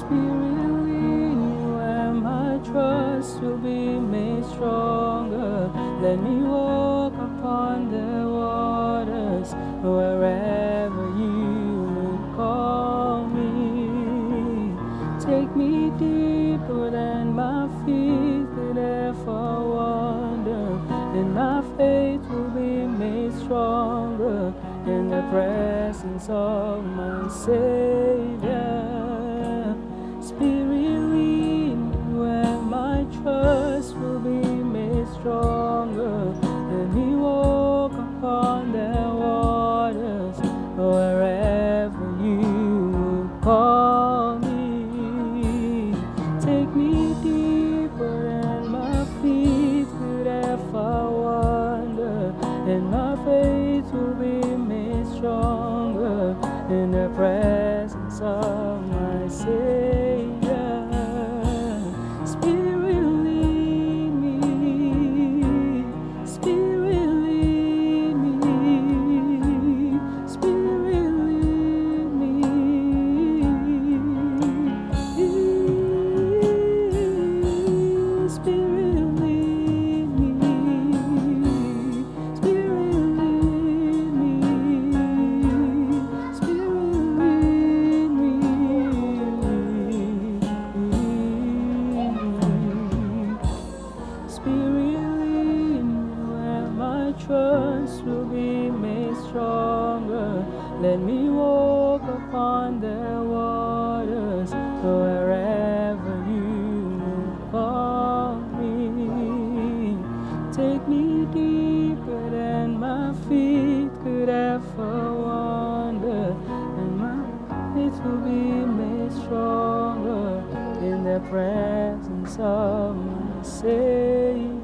Spirit, lead me where my trust will be made stronger. Let me walk upon the waters wherever you would call me. Take me deeper than my feet could ever wander, and my faith will be made stronger in the presence of my Savior. Spirit, lead me where my trust will be made stronger. Let me walk upon the waters wherever you would call me. Take me deeper than my feet could ever wander, and my faith will be made stronger in the presence of my Savior. Spirit, lead me. Spirit, lead me. Spirit, lead me. Spirit, lead me. Spirit, lead me. Spirit, lead me. Spirit, lead me where my trust will be made stronger. Let me walk upon the waters wherever you will call me. Take me deeper than my feet could ever wander, and my faith will be made stronger in the presence of my Savior.